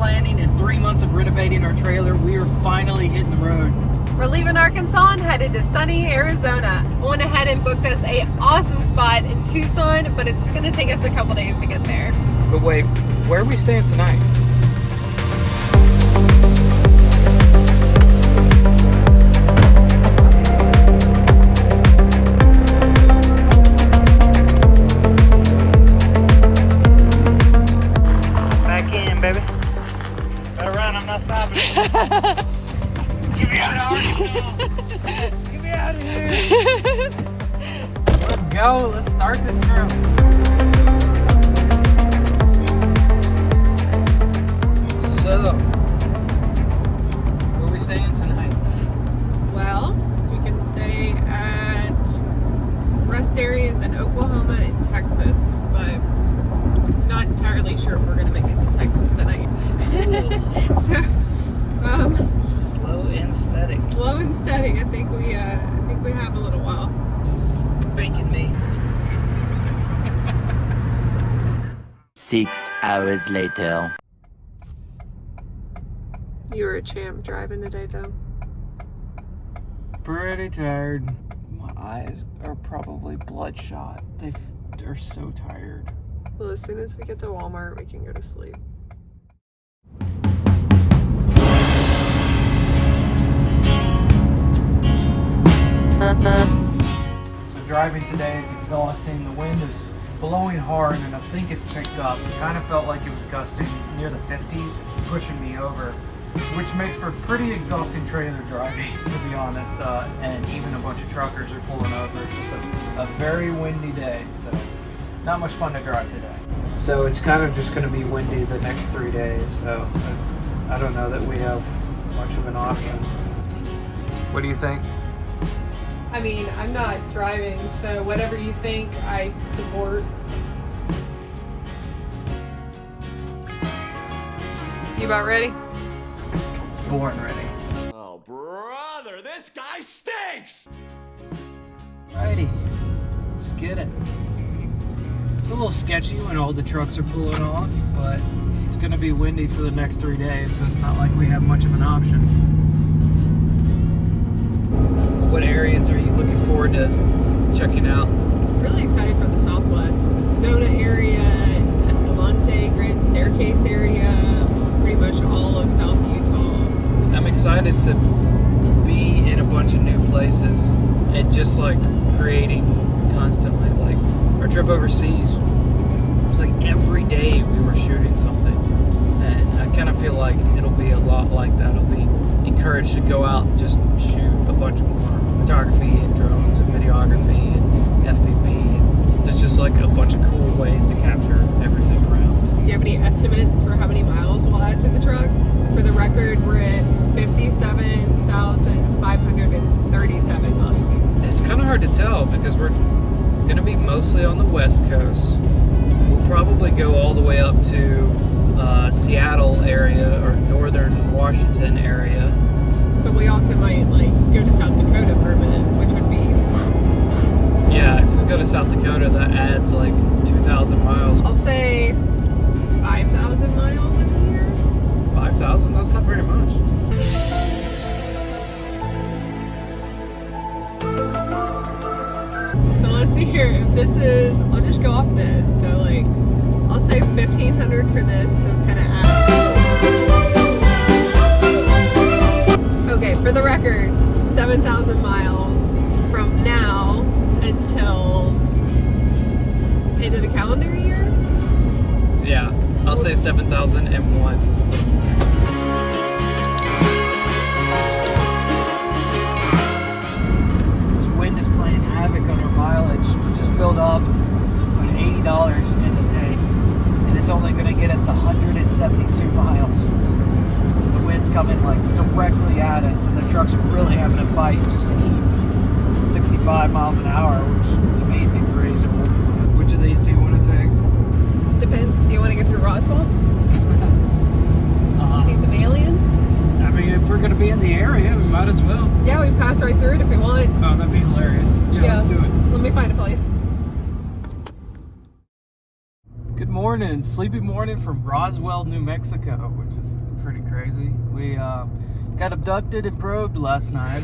planning and 3 months of renovating our trailer, we are finally hitting the road. We're leaving Arkansas and headed to sunny Arizona. We went ahead and booked us a awesome spot in Tucson, but it's gonna take us a couple days to get there. But wait, where are we staying tonight? Back in, baby. Better run, I'm not stopping. Get me out of Arkansas! Get me out of here! Let's go, let's start this trip. So, where are we staying tonight? Well, we can stay at rest areas in Oklahoma and Texas, but not entirely sure if we're gonna make it to Texas tonight. So, slow and steady. slow and steady. I think we have a little while. Banking me. 6 hours later. You were a champ driving today, though. Pretty tired. My eyes are probably bloodshot. They're so tired. Well, as soon as we get to Walmart, we can go to sleep. So driving today is exhausting. The wind is blowing hard and I think it's picked up. It kind of felt like it was gusting near the 50s. It's pushing me over, which makes for pretty exhausting trailer driving, to be honest. And even a bunch of truckers are pulling over. It's just a very windy day, so not much fun to drive today. So it's kind of just going to be windy the next 3 days, so I don't know that we have much of an option. What do you think? I mean, I'm not driving, so whatever you think, I support. You about ready? Born ready. Oh, brother, this guy stinks! Alrighty, let's get it. It's a little sketchy when all the trucks are pulling off, but it's going to be windy for the next 3 days, so it's not like we have much of an option. So what areas are you looking forward to checking out? Really excited for the Southwest. The Sedona area, Escalante, Grand Staircase area, pretty much all of South Utah. I'm excited to be in a bunch of new places and just like creating constantly. Like our trip overseas, it was like every day we were shooting something, and I kind of feel like it'll be a lot like that. I'll be encouraged to go out and just shoot a bunch more photography and drones and videography and FPV, and there's just like a bunch of cool ways to capture everything around. Do you have any estimates for how many miles we'll add to the truck? For the record, we're at 57,537 miles. It's kind of hard to tell because we're going to be mostly on the West Coast. We'll probably go all the way up to Seattle area or northern Washington area. But we also might like go to South Dakota for a minute, which would be... Yeah, if we go to South Dakota, that adds like 2,000 miles. I'll say 5,000 miles in a year. 5,000? That's not very much. So let's see here. If this is, I'll just go off this. So like, I'll say 1,500 for this. So kind of add. Okay, for the record, 7,000 miles from now until end of the calendar year. Yeah, I'll say 7,001. This wind is playing havoc on our mileage. We just filled up, put $80 in the tank, and it's only going to get us 172 miles. The wind's coming like directly at us, and the truck's really having a fight just to keep 65 miles an hour, which is amazing for reasonable. Which of these do you want to take? Depends. Do you want to go through Roswell? See some aliens? I mean, if we're going to be in the area, we might as well. Yeah, we pass right through it if we want. Oh, that'd be hilarious. Yeah, let's do it. Let me find a place. Good morning. morning, sleepy morning from Roswell, New Mexico, which is pretty crazy. We got abducted and probed last night.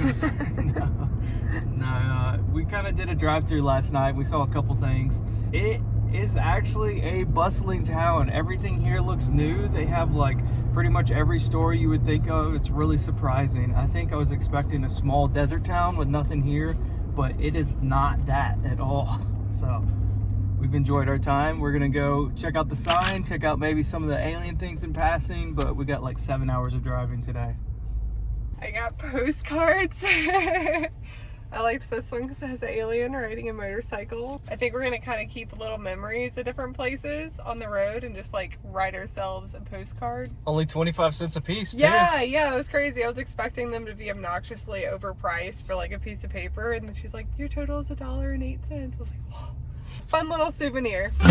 We kind of did a drive-through last night. We saw a couple things. It is actually a bustling town. Everything here looks new. They have like pretty much every store you would think of. It's really surprising. I think I was expecting a small desert town with nothing here, but it is not that at all. So we've enjoyed our time. We're gonna go check out the sign, check out maybe some of the alien things in passing, but we got like 7 hours of driving today. I got postcards. I liked this one because it has an alien riding a motorcycle. I think we're gonna kind of keep little memories of different places on the road and just like write ourselves a postcard. Only 25 cents a piece, too. Yeah, it was crazy. I was expecting them to be obnoxiously overpriced for like a piece of paper, and then she's like, your total is $1.08. I was like, whoa. Fun little souvenir. So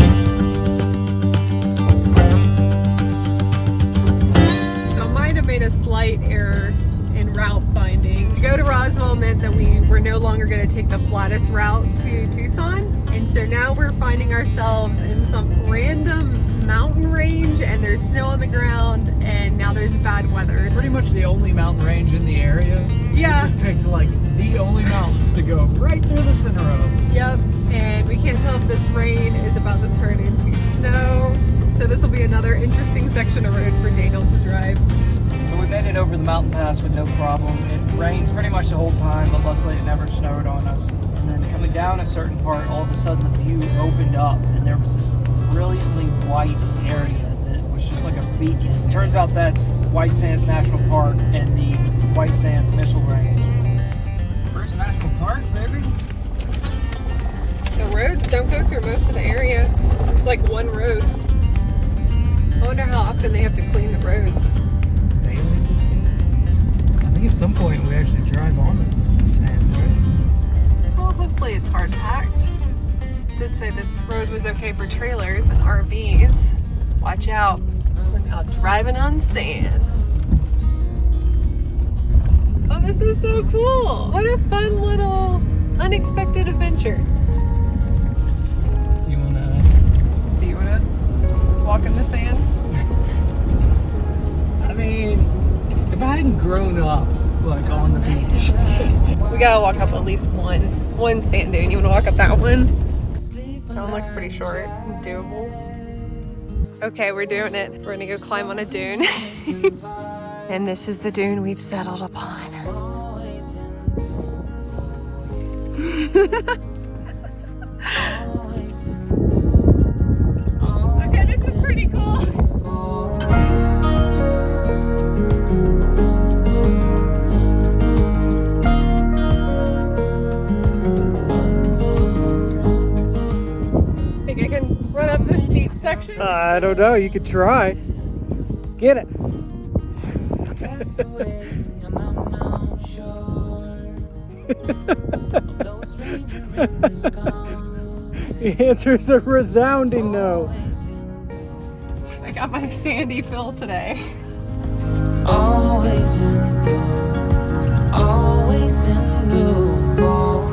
I might have made a slight error in route finding. To go to Roswell meant that we were no longer going to take the flattest route to Tucson, and so now we're finding ourselves in some random mountain range, and there's snow on the ground, and now there's bad weather. Pretty much the only mountain range in the area. Yeah. We just picked like the only mountains to go right through the center of. Yep, and we can't tell if this rain is about to turn into snow, so this will be another interesting section of road for Daniel to drive. So we made it over the mountain pass with no problem. It rained pretty much the whole time, but luckily it never snowed on us. And then coming down a certain part, all of a sudden the view opened up and there was this brilliantly white area that was just like a beacon. Turns out that's White Sands National Park and the White Sands Missile Range. First national park, baby. The roads don't go through most of the area. It's like one road. I wonder how often they have to clean the roads. I think at some point we actually drive on the sand, right? Well, hopefully it's hard packed. Did say this road was okay for trailers and RVs. Watch out. We're now driving on sand. Oh, this is so cool. What a fun little unexpected adventure. Do you want to walk in the sand? I mean, if I hadn't grown up like on the beach. We gotta walk up at least one sand dune. You wanna walk up that one? That one looks pretty short and doable. Okay, we're doing it. We're gonna go climb on a dune. And this is the dune we've settled upon. Okay, this is pretty cool. Think I can run up this steep section? I don't know. You could try. Get it. The answer is a resounding no. I got my sandy fill today. Always in blue, always in blue for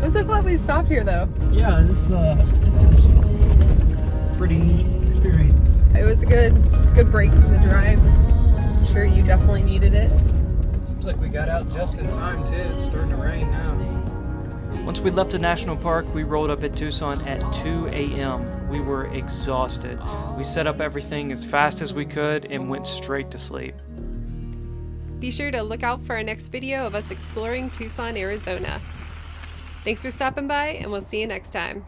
I'm so glad we stopped here though. Yeah, this is pretty neat experience. It was a good break from the drive. I'm sure you definitely needed it. Seems like we got out just in time too. It's starting to rain now. Once we left the national park, we rolled up at Tucson at 2 a.m. We were exhausted. We set up everything as fast as we could and went straight to sleep. Be sure to look out for our next video of us exploring Tucson, Arizona. Thanks for stopping by, and we'll see you next time.